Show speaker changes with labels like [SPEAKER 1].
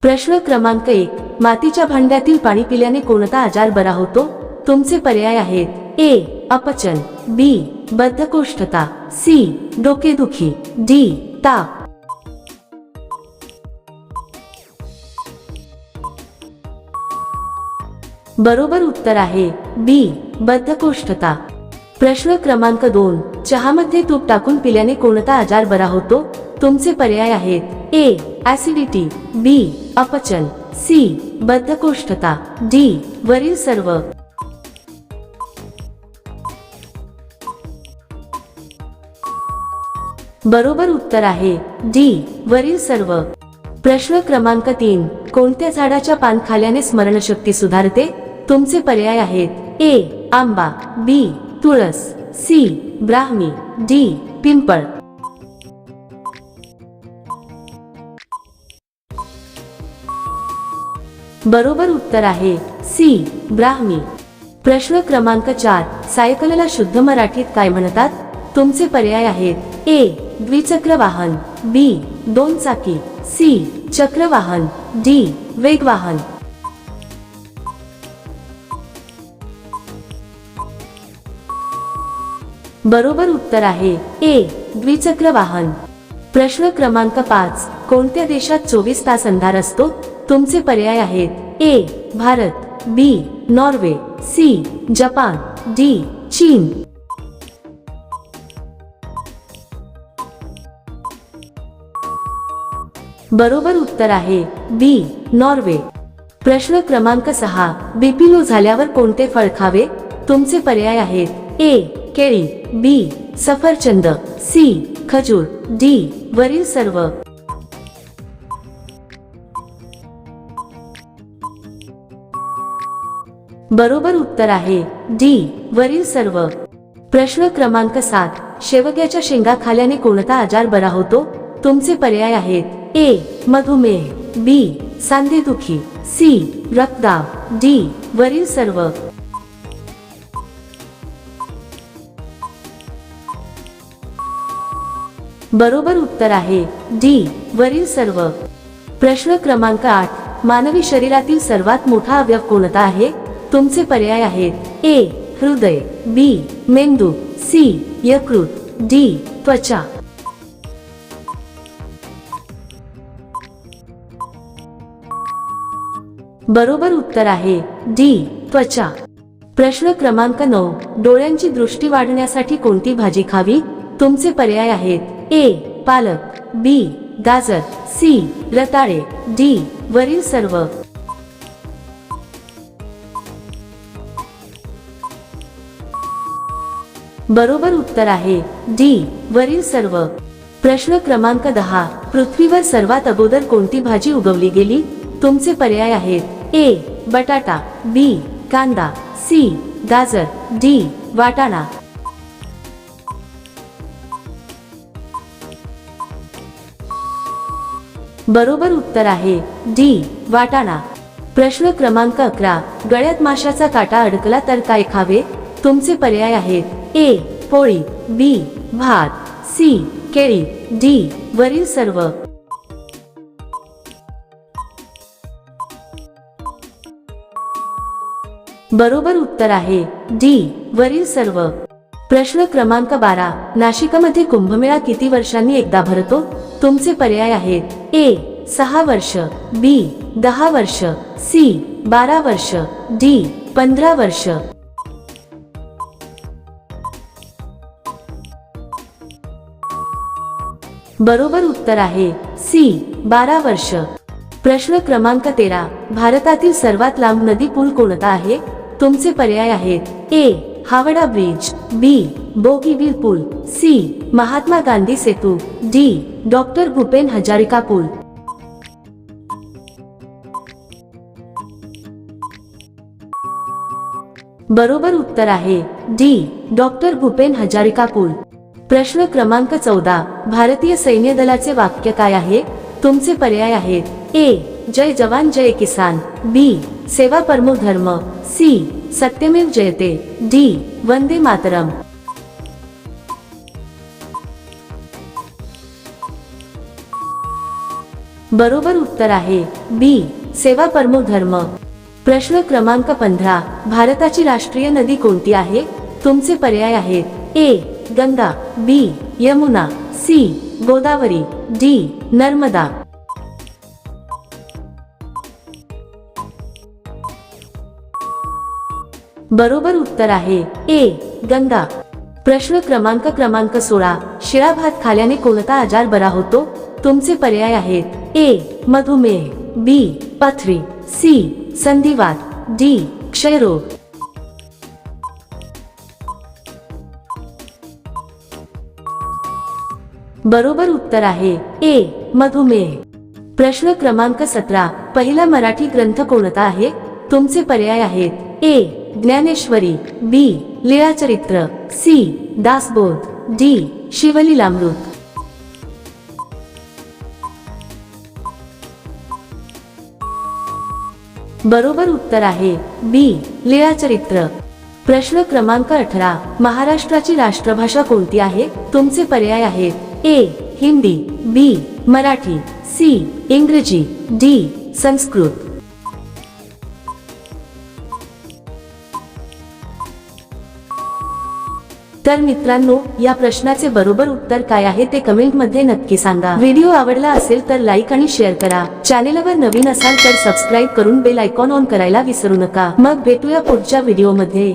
[SPEAKER 1] प्रश्न क्रमांक 1. मातीच्या भांड्यातील पाणी पिल्याने कोणता आजार बरा होतो? तुमचे पर्याय आहेत: ए. अपचन, बी. बद्धकोष्ठता, सी. डोकेदुखी, डी. ताप. बरोबर उत्तर आहे बी. बद्धकोष्ठता. प्रश्न क्रमांक 2. चहामध्ये तूप टाकून पिल्याने कोणता आजार बरा होतो? तुमचे पर्याय आहेत: ए. ऍसिडिटी, बी. अपचन, सी. बद्धकोष्ठता, डी. वरील सर्व. बरोबर उत्तर आहे डी. वरील सर्व. प्रश्न क्रमांक 3. कोणत्या झाडाच्या पान खाल्याने स्मरणशक्ती सुधारते? तुमचे पर्याय आहेत: ए. आंबा, बी. तुळस, सी. ब्राह्मी, डी. पिंपळ. बरोबर उत्तर आहे सी. ब्राह्मी. प्रश्न क्रमांक 4. सायकलला शुद्ध मराठीत काय म्हणतात? तुमचे पर्याय आहेत: ए. द्विचक्र वाहन, बी. दोन चाकी, सी. चक्रवाहन, डी. वेगवाहन. बरोबर उत्तर आहे ए. द्विचक्र वाहन. प्रश्न क्रमांक 5. कोणत्या देशात 24 तास अंधार असतो? तुमचे पर्याय आहेत: A. Bharat, B. Norway, C. Japan, D. चीन. बरोबर उत्तर आहे बी. नॉर्वे. प्रश्न क्रमांक 6. बीपी लो झाल्यावर कोणते फळ खावे? तुमचे पर्याय आहेत: ए. केळी, बी. सफरचंद, सी. खजूर, डी. वरील सर्व. बरोबर उत्तर आहे डी. वरील सर्व. प्रश्न क्रमांक 7. शेवग्याच्या शेंगा खाल्याने कोणता आजार बरा होतो? तुमचे पर्याय आहेत: ए. मधुमेह, बी. सांधेदुखी, सी. रक्तदाब, डी. वरील सर्व. बरोबर उत्तर आहे डी. वरील सर्व. प्रश्न क्रमांक 8. मानवी शरीरातील सर्वात मोठा अवयव कोणता आहे? तुमचे पर्याय आहेत: ए. हृदय, बी. मेंदू, सी. यकृत, डी. त्वचा. बरोबर उत्तर आहे डी. त्वचा. प्रश्न क्रमांक 9. डोळ्यांची दृष्टी वाढण्यासाठी कोणती भाजी खावी? तुमचे पर्याय आहेत: ए. पालक, बी. गाजर, सी. रताळे, डी. वरील सर्व. बरोबर उत्तर आहे डी. वरील सर्व. प्रश्न क्रमांक 10. पृथ्वीवर सर्वात अगोदर कोणती भाजी उगवली गेली? तुमचे पर्याय आहेत: ए. बटाटा, बी. कांदा, सी. गाजर, डी. वाटाणा. बरोबर उत्तर आहे डी. वाटाणा. प्रश्न क्रमांक 11. गळ्यात माशाचा काटा अडकला तर काय खावे? तुमचे पर्याय आहेत: ए. पोळी, बी. भात, सी. केळी, डी. वरील सर्व. बरोबर उत्तर आहे डी. वरील सर्व. प्रश्न क्रमांक 12. नाशिकमध्ये कुंभमेळा किती वर्षांनी एकदा भरतो? तुमचे पर्याय आहेत: ए. 6 वर्ष, बी. 10 वर्ष, सी. 12 वर्ष, डी. 15 वर्ष. बरोबर उत्तर आहे सी. 12 वर्ष. प्रश्न क्रमांक 13. भारतातील सर्वात लांब नदी पूल कोणता आहे? तुमचे पर्याय आहेत: ए. हावडा ब्रिज, बी. बोगीबील पूल, C. Mahatma Gandhi Setu, D. Doctor Bhupen Hazarika पूल. बरोबर उत्तर आहे डी. डॉक्टर भूपेन हजारिका पूल. प्रश्न क्रमांक 14. भारतीय सैन्य दलाचे वाक्य काय आहे? तुमचे पर्याय आहेत: ए. जय जवान जय किसान, बी. सेवा परमो धर्म, सी. सत्यमेव जयते, डी. वंदे मातरम. बरोबर उत्तर आहे बी सेवा परमो धर्म। प्रश्न क्रमांक 15 भारताची राष्ट्रीय नदी कोणती आहे? तुमचे पर्याय आहेत ए गंगा, बी यमुना, सी गोदावरी, डी नर्मदा। बरोबर उत्तर आहे ए गंगा। प्रश्न क्रमांक 16 शिळा भात खाल्याने कोणता आजार बरा होतो? तुमचे पर्याय आहेत ए मधुमेह, बी पथरी, सी संधिवात, डी क्षयरोग। बरोबर उत्तर आहे ए मधुमेह। प्रश्न क्रमांक 17 पहिला मराठी ग्रंथ कोणता आहे? तुमचे पर्याय आहेत ए ज्ञानेश्वरी, बी लीळाचरित्र, सी दासबोध, डी शिवलीलामृत। बरोबर उत्तर आहे बी लीळाचरित्र। प्रश्न क्रमांक 18 महाराष्ट्राची राष्ट्रभाषा कोणती आहे? तुमचे पर्याय आहेत ए हिंदी, बी मराठी, सी इंग्रजी, डी संस्कृत। तर मित्रांनो या प्रश्नाचे बरोबर उत्तर काय आहे ते कमेंट मध्ये नक्की सांगा। व्हिडिओ आवडला असेल तर लाईक आणि शेअर करा। चॅनेलवर नवीन असाल तर सबस्क्राईब करून बेल आयकॉन ऑन करायला विसरू नका। मग भेटूया पुढच्या व्हिडिओ मध्ये।